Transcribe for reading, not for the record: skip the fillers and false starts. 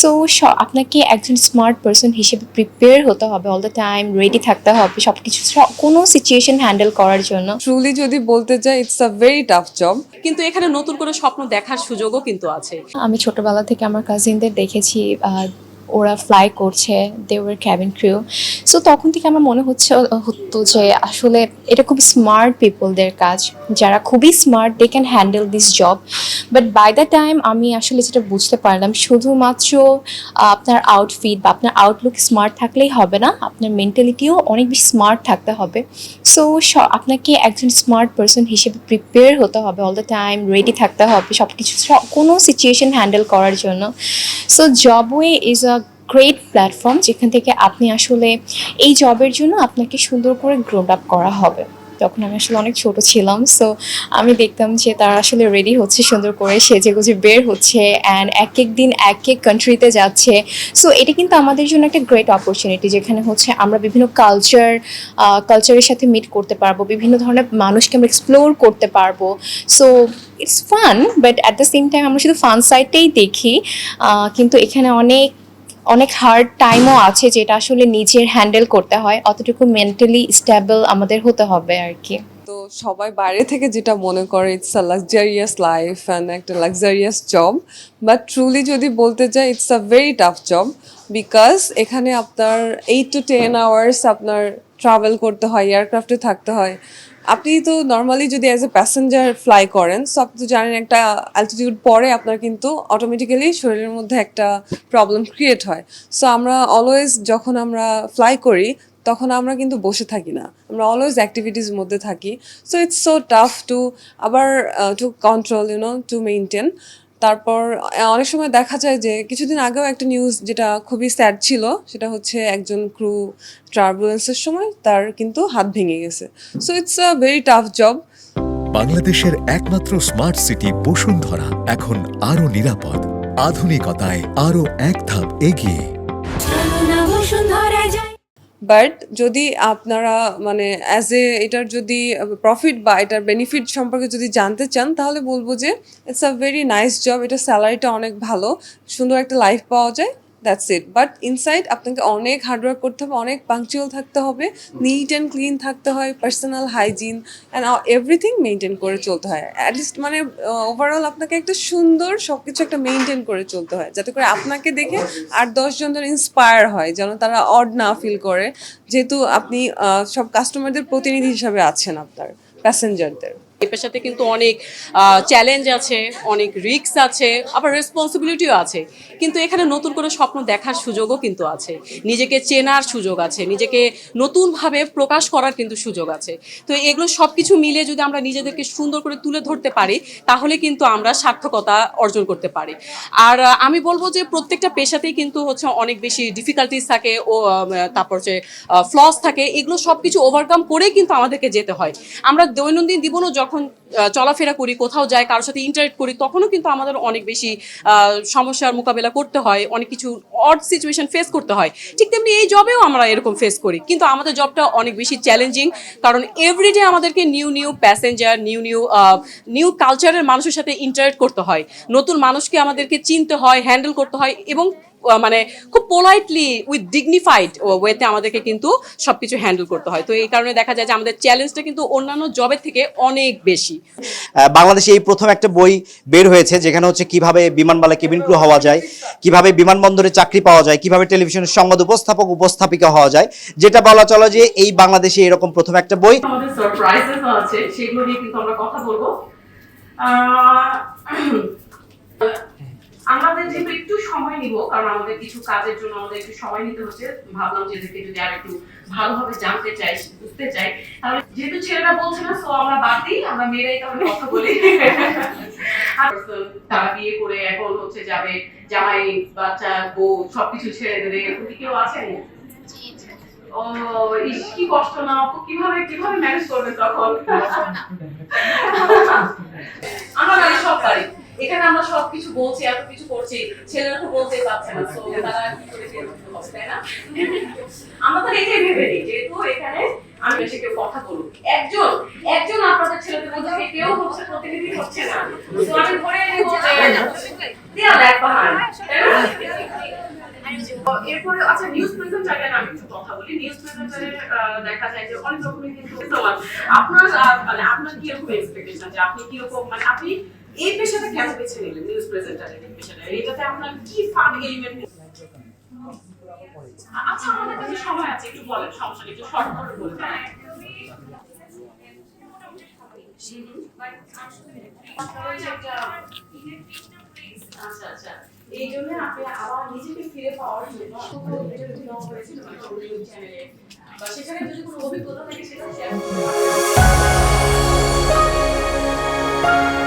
So আপনাকে একজন smart person হিসেবে প্রিপেয়ার হতে হবে, অল দ্য টাইম রেডি থাকতে হবে সবকিছু, কোনো সিচুয়েশন হ্যান্ডেল করার জন্য। ট্রুলি যদি বলতে চাই, it's a very tough job. কিন্তু এখানে নতুন করে স্বপ্ন দেখার সুযোগও কিন্তু আছে। আমি ছোটবেলা থেকে আমার কাজিনদের দেখেছি, ওরা ফ্লাই করছে, they were cabin crew. So তখন থেকে আমার মনে হতো যে আসলে এটা খুব স্মার্ট পিপলদের কাজ, যারা খুবই smart, they can handle this job. But by the time আমি আসলে যেটা বুঝতে পারলাম, শুধুমাত্র আপনার আউটফিট বা আপনার আউটলুক স্মার্ট থাকলেই হবে না, আপনার মেন্টালিটিও অনেক বেশি স্মার্ট থাকতে হবে। সো আপনাকে একজন স্মার্ট পারসন হিসেবে প্রিপেয়ার হতে হবে, অল দ্য টাইম রেডি থাকতে হবে সবকিছু, কোনো সিচুয়েশন হ্যান্ডেল করার জন্য। So Jobway is a great platform, যেখান থেকে আপনি আসলে এই জবের জন্য আপনাকে সুন্দর করে গ্রোড আপ করা হবে। তখন আমি আসলে অনেক ছোট ছিলাম, সো আমি দেখতাম যে তারা আসলে রেডি হচ্ছে সুন্দর করে, সেজেগুজে বের হচ্ছে অ্যান্ড এক এক দিন এক এক কান্ট্রিতে যাচ্ছে। সো এটা কিন্তু আমাদের জন্য একটা গ্রেট অপরচুনিটি, যেখানে হচ্ছে আমরা বিভিন্ন কালচারের সাথে মিট করতে পারবো, বিভিন্ন ধরনের মানুষকে আমরা এক্সপ্লোর করতে পারবো। So it's fun, but at the same time আমরা শুধু ফান সাইডটাই দেখি, কিন্তু এখানে অনেক অনেক হার্ড টাইমও আছে, যেটা আসলে নিজের হ্যান্ডেল করতে হয়, অতটুকু মেন্টালি স্টেবল আমাদের হতে হবে আর কি। তো সবাই বাইরে থেকে যেটা মনে করে it's a luxurious life and একটা লাক্সারিয়াস জব, বাট ট্রুলি যদি বলতে চাই, it's a very tough job. Because এখানে আপনার 8 to 10 আওয়ার্স আপনার ট্রাভেল করতে হয়, এয়ারক্রাফটে থাকতে হয়। আপনি তো নর্মালি যদি অ্যাজ এ প্যাসেঞ্জার ফ্লাই করেন, সো আপনি তো জানেন একটা অ্যালটিটিউড পরে আপনার কিন্তু অটোমেটিক্যালি শরীরের মধ্যে একটা প্রবলেম ক্রিয়েট হয়। সো আমরা অলওয়েজ যখন আমরা ফ্লাই করি, তখন আমরা কিন্তু বসে থাকি না, আমরা অলওয়েজ অ্যাক্টিভিটিস মধ্যে থাকি। So it's so tough to আবার টু কন্ট্রোল টু মেনটেন। তারপর অনেক সময় দেখা যায় যে কিছুদিন আগেও একটা নিউজ যেটা খুবই স্যাড ছিল, সেটা হচ্ছে একজন ক্রু টার্বুলেন্সের সময় তার কিন্তু হাত ভেঙে গেছে। So it's a very tough job. বাংলাদেশের একমাত্র স্মার্ট সিটি বসুন্ধরা এখন আরো নিরাপদ, আধুনিকতায় আরো এক ধাপ এগিয়ে। বাট যদি আপনারা মানে অ্যাজ এ এটার যদি প্রফিট বা এটার বেনিফিট সম্পর্কে যদি জানতে চান, তাহলে বলবো যে it's a very nice job. এটা স্যালারিটা অনেক ভালো, সুন্দর একটা লাইফ পাওয়া যায়, দ্যাটস ইট। বাট ইনসাইড আপনাকে অনেক হার্ডওয়ার্ক করতে হবে, অনেক পাংচুয়াল থাকতে হবে, নিট অ্যান্ড ক্লিন থাকতে হয়, personal hygiene and everything maintain করে চলতে হয়। অ্যাটলিস্ট মানে ওভারঅল আপনাকে একটা সুন্দর সব কিছু একটা মেনটেন করে চলতে হয়, যাতে করে আপনাকে দেখে 8-10 জন যেন ইন্সপায়ার হয়, যেন তারা অড না ফিল করে, যেহেতু আপনি সব কাস্টমারদের প্রতিনিধি হিসাবে আছেন আপনার প্যাসেঞ্জারদের। এই পেশাতে কিন্তু অনেক চ্যালেঞ্জ আছে, অনেক রিস্ক আছে, আবার রেসপন্সিবিলিটিও আছে। কিন্তু এখানে নতুন করে স্বপ্ন দেখার সুযোগও কিন্তু আছে, নিজেকে চেনার সুযোগ আছে, নিজেকে নতুনভাবে প্রকাশ করার কিন্তু সুযোগ আছে। তো এগুলো সব কিছু মিলে যদি আমরা নিজেদেরকে সুন্দর করে তুলে ধরতে পারি, তাহলে কিন্তু আমরা সার্থকতা অর্জন করতে পারি। আর আমি বলবো যে প্রত্যেকটা পেশাতেই কিন্তু হচ্ছে অনেক বেশি ডিফিকাল্টিস থাকে, ও তারপর যে ফ্লস থাকে, এগুলো সব কিছু ওভারকাম করেই কিন্তু আমাদেরকে যেতে হয়। আমরা দৈনন্দিন জীবনও যখন চলাফেরা করি, কোথাও যাই, কারোর সাথে ইন্টারেক্ট করি, তখনও কিন্তু আমাদের অনেক বেশি সমস্যার মোকাবেলা করতে হয়, অনেক কিছু অড সিচুয়েশন ফেস করতে হয়। ঠিক তেমনি এই জবেও আমরা এরকম ফেস করি, কিন্তু আমাদের জবটা অনেক বেশি চ্যালেঞ্জিং, কারণ এভরিডে আমাদেরকে নিউ প্যাসেঞ্জার, নিউ কালচারের মানুষের সাথে ইন্টারেক্ট করতে হয়, নতুন মানুষকে আমাদেরকে চিনতে হয়, হ্যান্ডেল করতে হয়, এবং মানে খুব পোলাইটলি উইথ ডিগনিফাইড ওয়েতে আমাদেরকে কিন্তু সবকিছু হ্যান্ডেল করতে হয়। তো এই কারণে দেখা যায় যে আমাদের চ্যালেঞ্জটা কিন্তু অন্যান্য জবের থেকে অনেক বেশি। বাংলাদেশে এই প্রথম একটা বই বের হয়েছে, যেখানে হচ্ছে কিভাবে বিমানবালা কেবিন ক্রু হওয়া যায়, কিভাবে বিমানবন্দরে চাকরি পাওয়া যায়, কিভাবে টেলিভিশনের সংবাদ উপস্থাপিকা হওয়া যায়, যেটা বলা চলে যে এই বাংলাদেশে এরকম প্রথম একটা বই। আমাদের সারপ্রাইজেস আছে, সেগুলো নিয়ে কিন্তু আমরা কথা বলবো। আমাদের যেহেতু একটু সময় নিব, কারণ আমাদের কিছু কাজের জন্য আমাদের একটু সময় নিতে হচ্ছে, ভাবলাম যে এদেরকে যদি আর একটু ভালোভাবে জানতে চাই, বুঝতে চাই, তাহলে যেহেতু ছেলেরা বলছে না, সো আমরা বাদ দিই, আমরা মেয়েরাই তাহলে কথা বলি। তারা বিয়ে করে এখন হচ্ছে যাবে, জামাই বাচ্চা বউ সবকিছু ছেড়ে দেবে, এরকম কি কেউ আছেন? ও ইস, কি কষ্ট না, কিভাবে ম্যানেজ করবে তখন? আমরা বাড়ি সব বাড়ি, এখানে আমরা সবকিছু বলছি, এত কিছু করছি, ছেলেরা তো বলতেই পারছে না, তো তারা কি করে বেরোতে হবে, তাই না? আমরা তো এটাই ভেবে নিই, যেহেতু এখানে আমি বেশি কেউ কথা বলুক, একজন আপনাদের ছেলেদের মধ্যে কেউ হচ্ছে প্রতিনিধি হচ্ছে না, তো আমি ধরে নেব যে দেয়া ল্যাক বাহান, তাই না? এরপরে আচ্ছা নিউজ প্রেজেন্টারে আমি একটু কথা বলি। নিউজ প্রেজেন্টারে দেখা যায় যে অনেক রকমের কিন্তু আপনার মানে আপনার কি রকম এক্সপেকটেশন, যে আপনি কি রকম মানে আপনি এই পেশাটা কেন বেছে নিলেন, নিউজ প্রেজেন্টারের এই পেশাটা, এটাতে আপনার কি ফান এলিমেন্ট? আচ্ছা আমাদের কাছে সময় আছে, একটু বলেন, সমস্যা নেই, একটু শর্ট করে বলুন। আচ্ছা আচ্ছা, এই জন্য আপনি আবার নিজেকে ফিরে পাওয়ার জন্য চ্যানেলে বা সেখানে যদি কোনো অভিজ্ঞতা থাকে সেটা শেয়ার করতে পারেন।